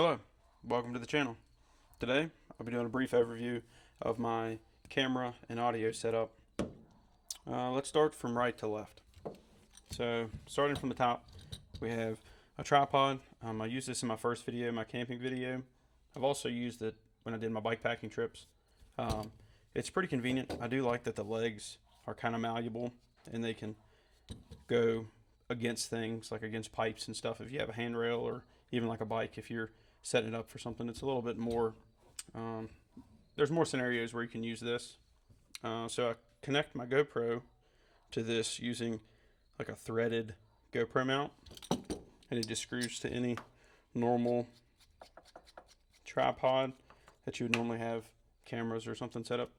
Hello, welcome to the channel. Today I'll be doing a brief overview of my camera and audio setup. Let's start from right to left. So starting from the top, we have a tripod. I used this in my first video, my camping video. I've also used it when I did my bike packing trips. It's pretty convenient. I do like that the legs are kind of malleable and they can go against things, like against pipes and stuff. If you have a handrail or even like a bike, if you're setting it up for something, it's a little bit more, there's more scenarios where you can use this. So I connect my GoPro to this using like a threaded GoPro mount, and it just screws to any normal tripod that you would normally have cameras or something set up.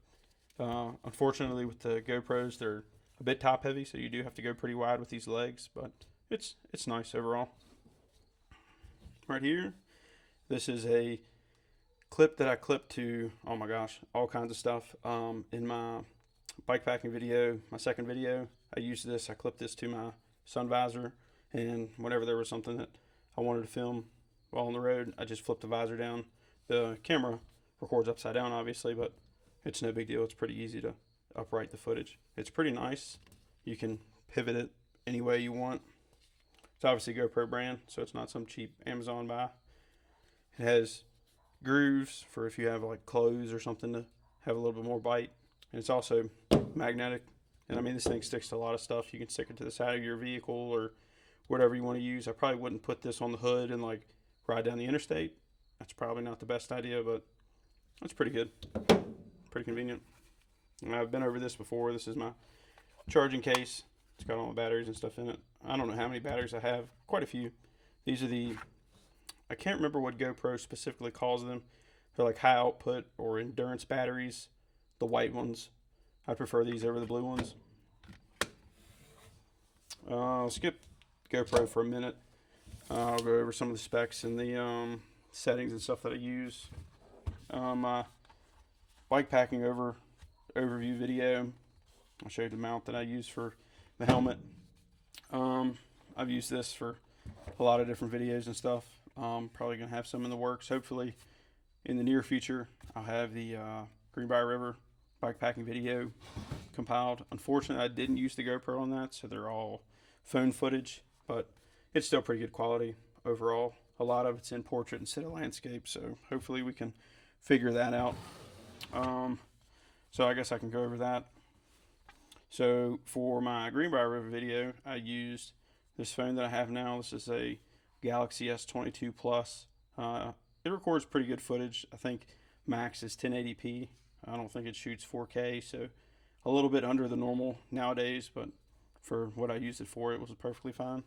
Unfortunately, with the GoPros, they're a bit top heavy, so you do have to go pretty wide with these legs, but it's nice overall. Right here, this is a clip that I clipped to, oh my gosh, all kinds of stuff. In my bike packing video, my second video, I used this. I clipped this to my sun visor, and whenever there was something that I wanted to film while on the road, I just flipped the visor down. The camera records upside down, obviously, but it's no big deal. It's pretty easy to upright the footage. It's pretty nice. You can pivot it any way you want. It's obviously GoPro brand, so it's not some cheap Amazon buy. It has grooves for if you have like clothes or something to have a little bit more bite. And it's also magnetic. And I mean, this thing sticks to a lot of stuff. You can stick it to the side of your vehicle or whatever you want to use. I probably wouldn't put this on the hood and like ride down the interstate. That's probably not the best idea, but it's pretty good. Pretty convenient. And I've been over this before. This is my charging case. It's got all my batteries and stuff in it. I don't know how many batteries I have. Quite a few. These are I can't remember what GoPro specifically calls them. They're like high output or endurance batteries. The white ones. I prefer these over the blue ones. I'll skip GoPro for a minute. I'll go over some of the specs and the settings and stuff that I use. My bike packing overview video. I'll show you the mount that I use for the helmet. I've used this for a lot of different videos and stuff. Probably gonna have some in the works. Hopefully in the near future I'll have the Greenbrier River bike packing video compiled. Unfortunately, I didn't use the GoPro on that, so they're all phone footage, but it's still pretty good quality overall. A lot of it's in portrait instead of landscape, so hopefully we can figure that out. So I guess I can go over that. So for my Greenbrier River video, I used this phone that I have now. This is a Galaxy S22 Plus. It records pretty good footage. I think max is 1080p. I don't think it shoots 4K, so a little bit under the normal nowadays, but for what I used it for, it was perfectly fine.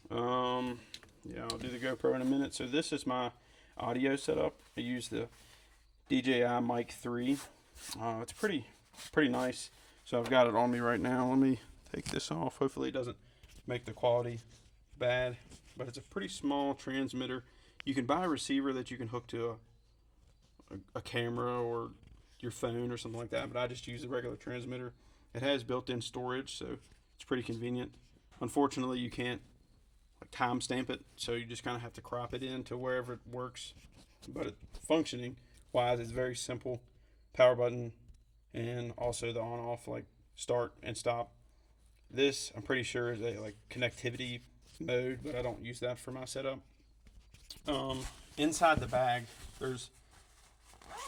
Yeah, I'll do the GoPro in a minute. So this is my audio setup. I use the DJI Mic 3. It's pretty nice. So I've got it on me right now. Let me take this off. Hopefully it doesn't make the quality bad, but it's a pretty small transmitter. You can buy a receiver that you can hook to a camera or your phone or something like that, but I just use a regular transmitter. It has built-in storage, so it's pretty convenient. Unfortunately, you can't like timestamp it, so you just kind of have to crop it in to wherever it works. But functioning wise, it's very simple. Power button, and also the on-off, like start and stop. This, I'm pretty sure, is a like connectivity mode, but I don't use that for my setup. Inside the bag, there's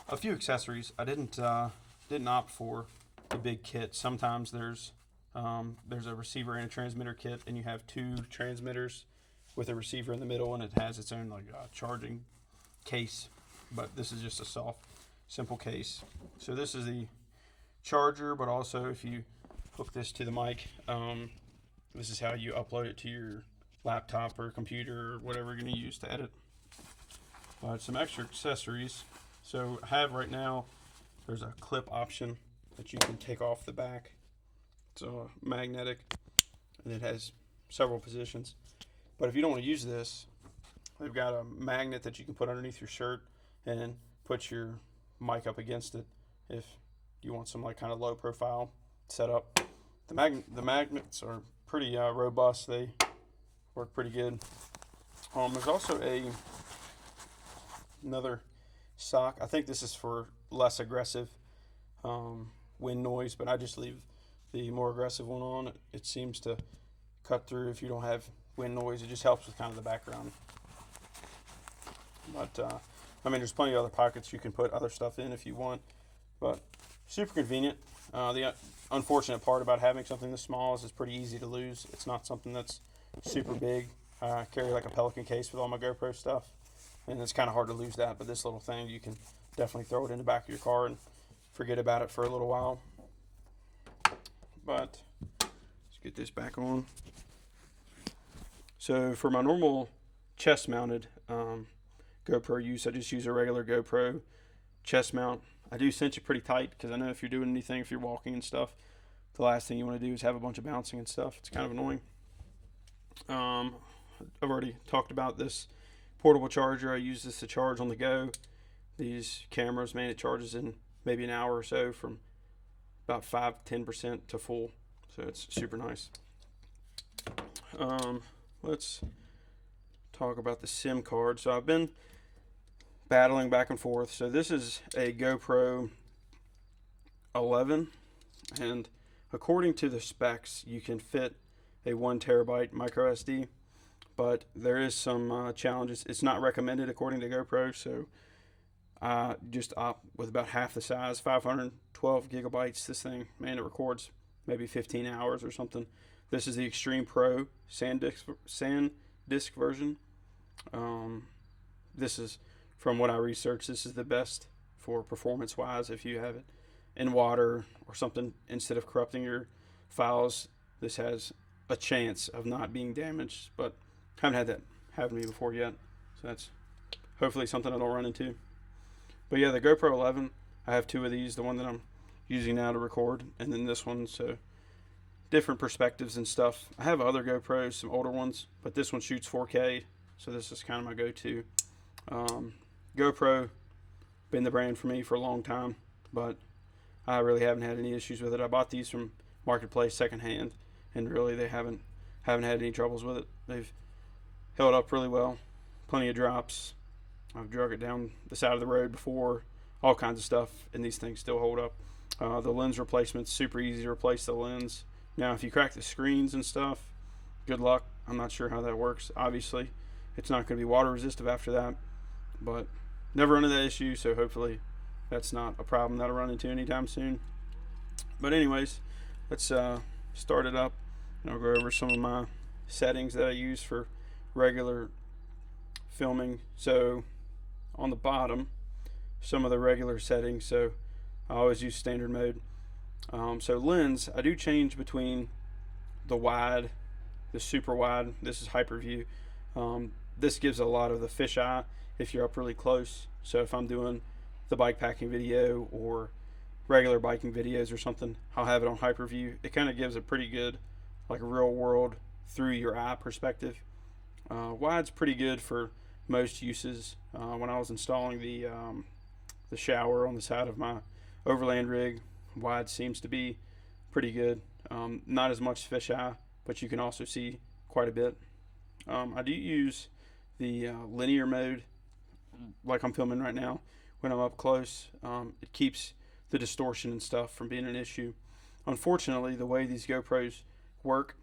a few accessories. I didn't opt for the big kit. Sometimes there's a receiver and a transmitter kit, and you have two transmitters with a receiver in the middle, and it has its own like charging case. But this is just a soft, simple case. So this is the charger, but also if you hook this to the mic, this is how you upload it to your laptop or computer or whatever you're going to use to edit. Some extra accessories. So I have right now, there's a clip option that you can take off the back. It's magnetic, and it has several positions. But if you don't want to use this, they've got a magnet that you can put underneath your shirt and put your mic up against it if you want some like kind of low profile setup. The magnets are pretty robust. They work pretty good. There's also another sock. I think this is for less aggressive wind noise, but I just leave the more aggressive one on. It seems to cut through if you don't have wind noise. It just helps with kind of the background. But I mean, there's plenty of other pockets you can put other stuff in if you want, but super convenient. The unfortunate part about having something this small is it's pretty easy to lose. It's not something that's super big. I carry like a Pelican case with all my GoPro stuff, and it's kind of hard to lose that. But this little thing, you can definitely throw it in the back of your car and forget about it for a little while. But let's get this back on. So for my normal chest mounted GoPro use, I just use a regular GoPro chest mount. I do cinch it pretty tight because I know if you're doing anything, if you're walking and stuff, the last thing you want to do is have a bunch of bouncing and stuff. It's kind of annoying. I've already talked about this portable charger. I use this to charge on the go. These cameras, man, it charges in maybe an hour or so from about 5-10% to full. So it's super nice. Let's talk about the SIM card. So I've been battling back and forth. So this is a GoPro 11, and according to the specs, you can fit a 1 terabyte micro SD, but there is some challenges. It's not recommended according to GoPro, so I just opt with about half the size, 512 gigabytes. This thing, man, it records maybe 15 hours or something. This is the Extreme Pro SanDisk version. This is, from what I researched, this is the best for performance-wise. If you have it in water or something, instead of corrupting your files, this has a chance of not being damaged, but I haven't had that happen to me before yet, so that's hopefully something I don't run into. But yeah, the GoPro 11, I have 2 of these, the one that I'm using now to record, and then this one, so different perspectives and stuff. I have other GoPros, some older ones, but this one shoots 4K, so this is kind of my go-to. GoPro, been the brand for me for a long time, but I really haven't had any issues with it. I bought these from Marketplace secondhand, and really they haven't had any troubles with it. They've held up really well, plenty of drops. I've drug it down the side of the road before, all kinds of stuff, and these things still hold up. The lens replacement's super easy to replace the lens. Now, if you crack the screens and stuff, good luck. I'm not sure how that works. Obviously, it's not going to be water resistive after that, but never run into that issue, so hopefully that's not a problem that I'll run into anytime soon. But anyways, let's start it up, and I'll go over some of my settings that I use for regular filming. So on the bottom, some of the regular settings. So I always use standard mode. So lens, I do change between the wide, the super wide. This is hyper view. This gives a lot of the fisheye if you're up really close. So if I'm doing the bike packing video or regular biking videos or something, I'll have it on hyper view. It kind of gives a pretty good, like, real world through your eye perspective. Wide's pretty good for most uses. When I was installing the shower on the side of my overland rig, wide seems to be pretty good. Not as much fisheye, but you can also see quite a bit. I do use the linear mode, like I'm filming right now, when I'm up close. It keeps the distortion and stuff from being an issue. Unfortunately, the way these GoPros work,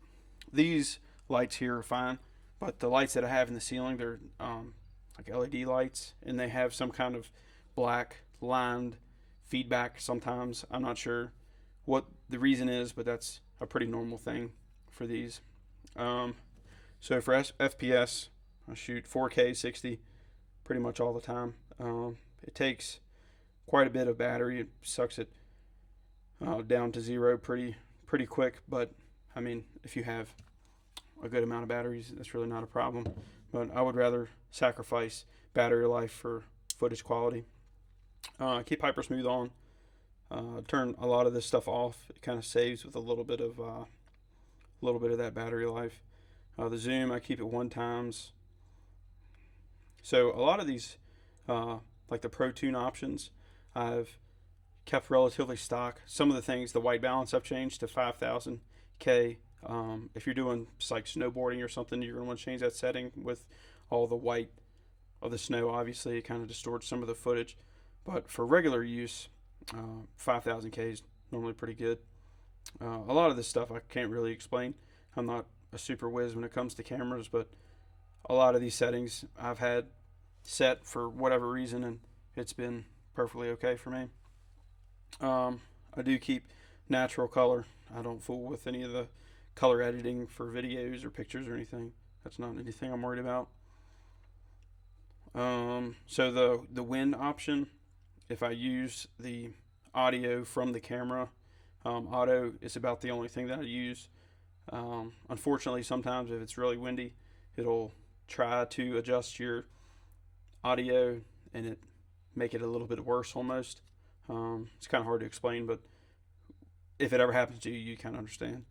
these lights here are fine, but the lights that I have in the ceiling, they're like LED lights, and they have some kind of black lined feedback sometimes. I'm not sure what the reason is, but that's a pretty normal thing for these. So for FPS, I shoot 4K 60 pretty much all the time. It takes quite a bit of battery. It sucks it down to zero pretty quick, but I mean, if you have a good amount of batteries, that's really not a problem. But I would rather sacrifice battery life for footage quality. Keep Hypersmooth on. Turn a lot of this stuff off. It kind of saves with a little bit of that battery life. The zoom, I keep it 1x. So a lot of these, like the ProTune options, I've kept relatively stock. Some of the things, the white balance, I've changed to 5000K. If you're doing like snowboarding or something, you're going to want to change that setting with all the white of the snow. Obviously, it kind of distorts some of the footage, but for regular use, 5000K is normally pretty good. A lot of this stuff I can't really explain. I'm not a super whiz when it comes to cameras, but a lot of these settings I've had set for whatever reason, and it's been perfectly okay for me. I do keep natural color. I don't fool with any of the color editing for videos or pictures or anything. That's not anything I'm worried about. So the wind option, if I use the audio from the camera, auto is about the only thing that I use. Unfortunately, sometimes if it's really windy, it'll try to adjust your audio and it make it a little bit worse almost. It's kind of hard to explain, but if it ever happens to you, you kind of understand.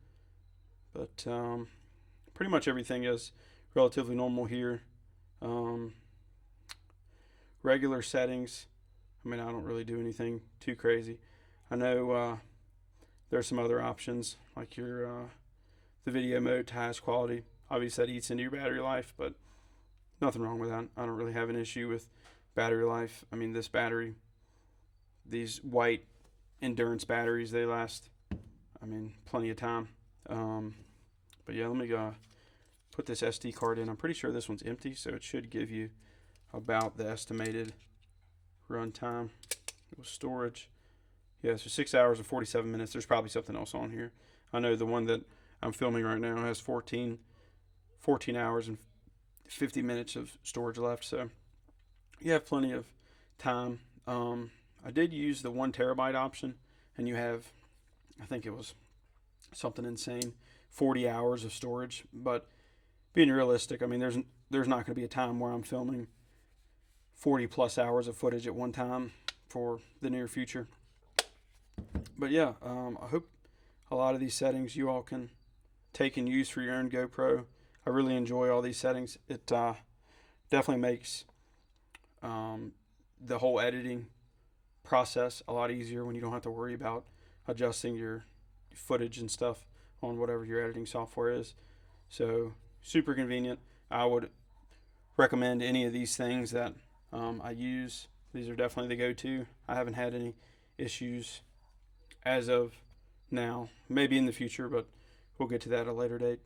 But pretty much everything is relatively normal here. Regular settings, I mean, I don't really do anything too crazy. I know there's some other options like your the video mode to highest quality. Obviously, that eats into your battery life, but nothing wrong with that. I don't really have an issue with battery life. I mean, this battery, these white endurance batteries, they last, I mean, plenty of time. But yeah, let me put this SD card in. I'm pretty sure this one's empty, so it should give you about the estimated run time with storage. Yeah, so 6 hours and 47 minutes. There's probably something else on here. I know the one that I'm filming right now has 14 hours and 50 minutes of storage left, so you have plenty of time. I did use the 1 terabyte option, and you have, I think it was something insane, 40 hours of storage. But being realistic, I mean, there's not going to be a time where I'm filming 40 plus hours of footage at one time for the near future. But yeah, I hope a lot of these settings you all can take and use for your own GoPro. I really enjoy all these settings. It definitely makes the whole editing process a lot easier when you don't have to worry about adjusting your footage and stuff on whatever your editing software is. So super convenient. I would recommend any of these things that I use. These are definitely the go-to. I haven't had any issues as of now. Maybe in the future, but we'll get to that at a later date.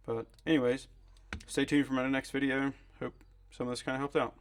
But anyways, stay tuned for my next video. Hope some of this kind of helped out.